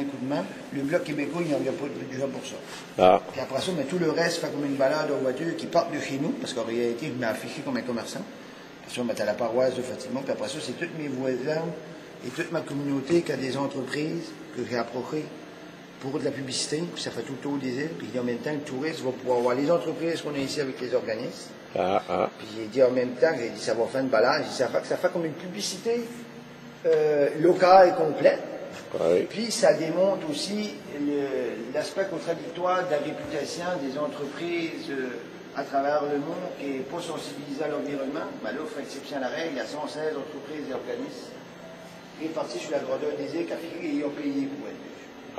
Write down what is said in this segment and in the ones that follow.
un coup de main. Le Bloc québécois, il n'y avait pas de budget pour ça. Ah. Puis après ça, mais tout le reste fait comme une balade en voiture qui part de chez nous, parce qu'en réalité, je m'ai affiché comme un commerçant. Après ça, on à la paroisse de Fatima, puis après ça, c'est tous mes voisins et toute ma communauté qui a des entreprises que j'ai approchées pour de la publicité, puis ça fait tout le tour des îles, puis en même temps, le touriste va pouvoir voir les entreprises qu'on a ici avec les organismes. Puis j'ai dit en même temps, j'ai dit ça va faire une balade, ça fait comme une publicité locale complète. Oui. Puis ça démontre aussi l'aspect contradictoire de la réputation des entreprises à travers le monde qui n'est pas sensibilisé à l'environnement. Ben là, il faut exception à la règle, il y a 116 entreprises et organismes répartis sur la grandeur des îles et ils ont payé pour elle.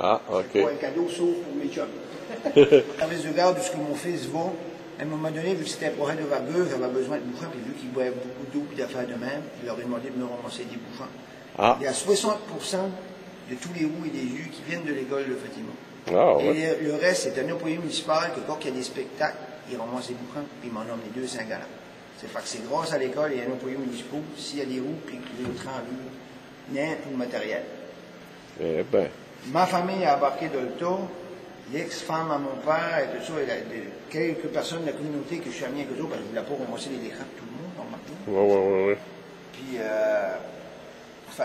Ah, OK. Pour un cadeau sauf pour mes chums. Avec ce regard de ce que mon fils va, à un moment donné, vu que c'était un projet de vagueux, j'avais besoin de bouchons, puis vu qu'il boivait beaucoup d'eau et d'affaires de même, je leur ai demandé de me ramasser des bouchons. Ah. Il y a 60% de tous les roux et des jus qui viennent de l'école de Fatima. Ah, ouais. Et le reste, c'est un employé municipal que quand il y a des spectacles, il ramasse les bouchons, puis il m'en nomme les 200 gallons. C'est fait que c'est grâce à l'école et à un employé municipal, s'il y a des roues, puis que les autres en lieu, tout le matériel. Eh ben. Ma famille a embarqué dans le tas, l'ex-femme à mon père et tout ça, et quelques personnes de la communauté que je suis ami avec eux autres, parce que je ne voulais pas ramasser les écrans de tout le monde, normalement. Ouais. Puis,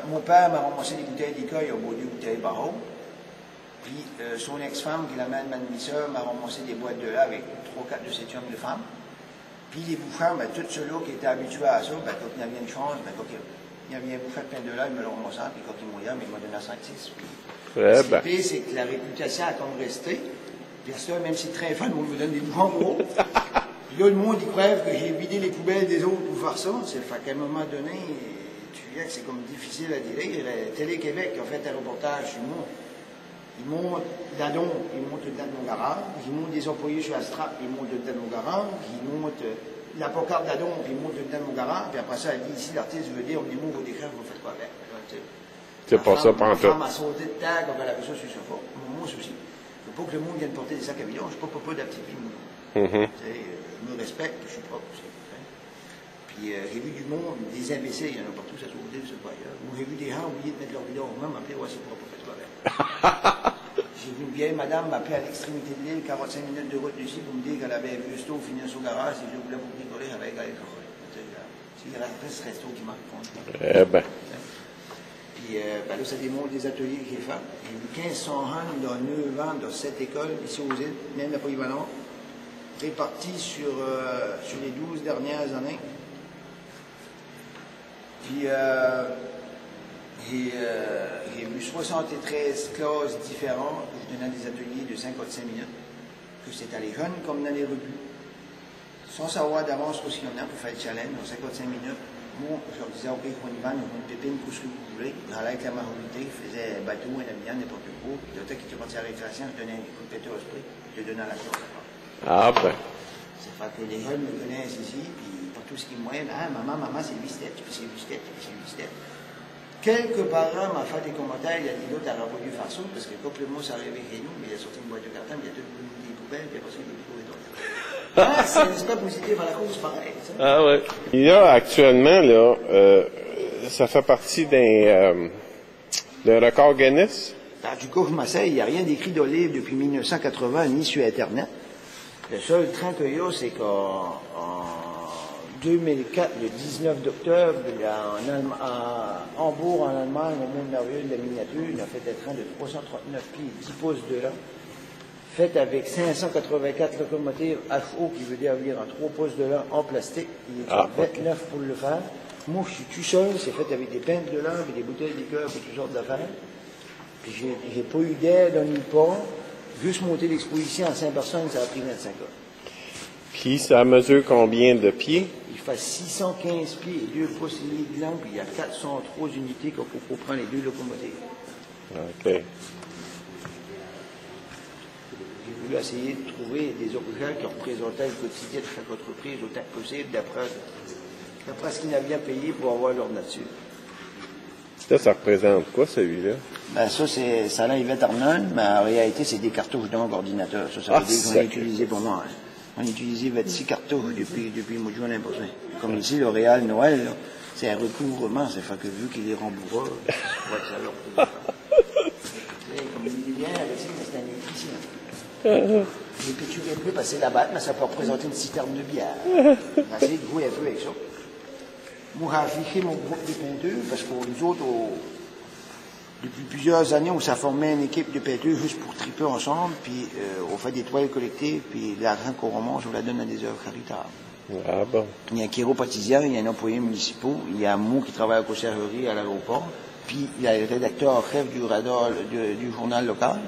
mon père m'a ramassé des bouteilles d'école, il a beau 2 bouteilles barreaux. Puis, son ex-femme, qui est la mère de ma demi-sœur, m'a ramassé des boîtes de lait avec 3-4 de ces hommes de femmes. Puis, les bouffants, ben, tous ceux-là qui étaient habitués à ça, ben, quand il y avait une chance, ben, quand il y avait un bouffon de pain de lait, il me l'a ramassé, puis quand il mouillait, il m'a donné à 5-6. Ce qui est pire, c'est que la réputation a comme resté. Puis ça, même si c'est très fun, on me donne des bouchons gros. Puis là, le monde, il crève que j'ai vidé les poubelles des autres pour faire ça. C'est fait qu'à un moment donné, tu vois que c'est comme difficile à dire. Télé-Québec a fait un reportage sur moi. Ils montent d'Adon, ils montent dedans de mon garage. Ils montent des employés sur la strap, ils montent dedans de mon garage. Ils montent la pancarte d'Adon, puis ils montent dedans de mon garage. Puis après ça, elle dit ici, l'artiste veut dire, on dit, vous décrire, vous faites quoi avec? C'est pas ça, pas en tout. Ma femme a sauté de terre quand elle avait ça sur le sofa. Moi aussi. Il ne faut pas que le monde vienne porter des sacs à vidange. Je ne suis pas papa de la petite fille. Je me respecte, je suis propre aussi. Puis j'ai vu du monde, des imbéciles, il y en a partout, ça se trouve, ça pas ailleurs. Ou j'ai vu des gens oublier de mettre leur bidon. Moi, m'appeler, ouais, c'est propre, faites-toi avec. J'ai vu une vieille madame m'appeler à l'extrémité de l'île, 45 minutes de route d'ici, pour me dire qu'elle avait vu Resto finir son garage, et je voulais pour bricoler, j'avais égalé le carreau. C'est la presse Resto qui marque. Eh ben. Puis ben là, ça démontre des ateliers que j'ai fait. J'ai vu 1500 jeunes dans 9 ans, dans 7 écoles, ici aux îles, même la polyvalente, répartis sur les 12 dernières années. Puis j'ai vu 73 classes différentes, où je donnais des ateliers de 55 minutes, que c'était à les jeunes comme dans les rebuts. Sans savoir d'avance ce qu'il y en a pour faire le challenge, en 55 minutes. Moi, je leur disais, OK, on y va, nous avons une pépine pour ce que vous voulez. J'allais avec la majorité, je faisais bateau, un avion, n'importe quoi. Puis le temps qu'il était parti à la récréation, je donnais un coup de pété au spray, je le donnais à la classe. Ah ben. C'est fait que les jeunes me connaissent ici, puis pour tout ce qui me voient, ah, maman, c'est lui step, puis c'est lui step, puis c'est lui step. Quelques parents m'ont fait des commentaires, il y a des autres, elle n'aurait pas dû faire ça, parce que quand le mot s'est arrivé chez nous, mais il a sorti une boîte de carton, il y a tout des poubelles, puis après ça, il y a des poubelles d'autres. Ah, c'est un aspect positif à la cause, pareil. Ça. Ah ouais. Il y a actuellement, là, ça fait partie d'un record Guinness. Alors, du coup, je m'essaye, il n'y a rien d'écrit dans le livre depuis 1980, ni sur Internet. Le seul train qu'il y a, c'est qu'en 2004, le 19 d'octobre, à Hambourg, en Allemagne, au monde merveilleux de la miniature, il a fait un train de 339 pieds, 10 pouces de long, fait avec 584 locomotives HO, qui veut dire en 3 pouces de long, en plastique. Il est 29 pour le faire. Moi, je suis tout seul, c'est fait avec des pintes de lampe et des bouteilles de liqueur et toutes sortes d'affaires. Puis j'ai pas eu d'aide dans nulle part. Juste monter l'exposition en 5 personnes, ça a pris 25 heures. Puis ça mesure combien de pieds? Il fait 615 pieds et 2 pouces et demi de long, puis il y a 403 unités qu'il faut prendre les 2 locomotives. OK. J'ai voulu essayer de trouver des objets qui représentaient le quotidien de chaque entreprise autant que possible, d'après ce qu'ils avaient bien payé pour avoir leur nature. Ça représente quoi, celui-là? Ben ça là, Yvette Arnold, mais en réalité, c'est des cartouches donc ordinateur. Ça veut dire qu'on a utilisé pour moi. Hein. On a utilisé 26 cartouches depuis le mois de juin l'année passée. Comme ici, le Réal Noël, c'est un recouvrement. C'est fait que vu qu'il est rembourré, je crois que ça leur comme J'ai péturé un peu parce que c'est la batte, mais ça peut représenter une citerne de bière. On va essayer de jouer un peu avec ça. Moi, j'ai affiché mon groupe de peinteurs parce que nous autres, depuis plusieurs années, on s'est formé une équipe de peinteurs juste pour triper ensemble, puis on fait des toiles collectives, puis l'argent qu'on remonte, on la donne à des œuvres caritables. Ah bon. Il y a un chiropraticiens, il y a un employé municipal, il y a moi qui travaille à la conciergerie à l'aéroport, puis il y a le rédacteur en chef du radar du journal local.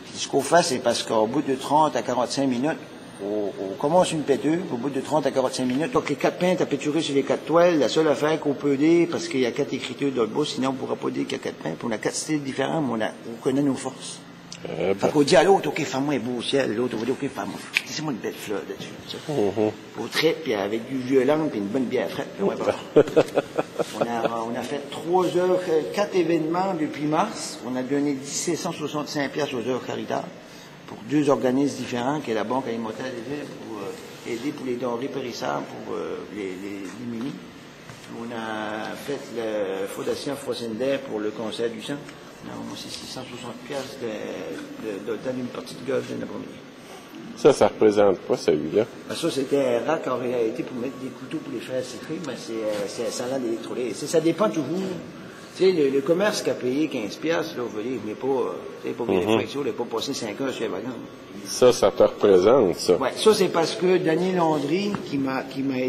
Puis ce qu'on fait, c'est parce qu'au bout de 30 à 45 minutes, on commence une peinture, au bout de 30 à 45 minutes, donc les 4 peintes à peinturer sur les 4 toiles, la seule affaire qu'on peut dire, parce qu'il y a 4 écritures dans le bas, sinon on ne pourra pas dire qu'il y a 4 peintes, puis on a 4 styles différents, mais on connaît nos forces. Fait qu'on dit à l'autre, OK, fais-moi un beau ciel, l'autre, on va dire, OK, fais-moi une belle fleur là-dessus. Pour trait, puis avec du violent, puis une bonne bière fraîche. Ouais, on a fait 4 événements depuis mars. On a donné 1765 piastres aux œuvres caritables pour 2 organismes différents, qui est la Banque alimentaire des villes, pour aider pour les denrées périssables pour les démunis. On a fait la Fondation Frossender pour le cancer du sang. On a aussi 660 piastres dans une partie de golf de l'après-midi. Ça représente quoi, celui-là? Ça, c'était un rack en réalité pour mettre des couteaux pour les faire citrer, mais c'est un salade d'électrolyte. Ça dépend toujours. Tu sais, le commerce qui a payé 15 piastres, là, vous voyez, mais pas bien réflexion, il n'a pas passé 5 heures sur les wagons. Ça te représente, ça? Ouais, ça, c'est parce que Daniel Landry, qui m'a aidé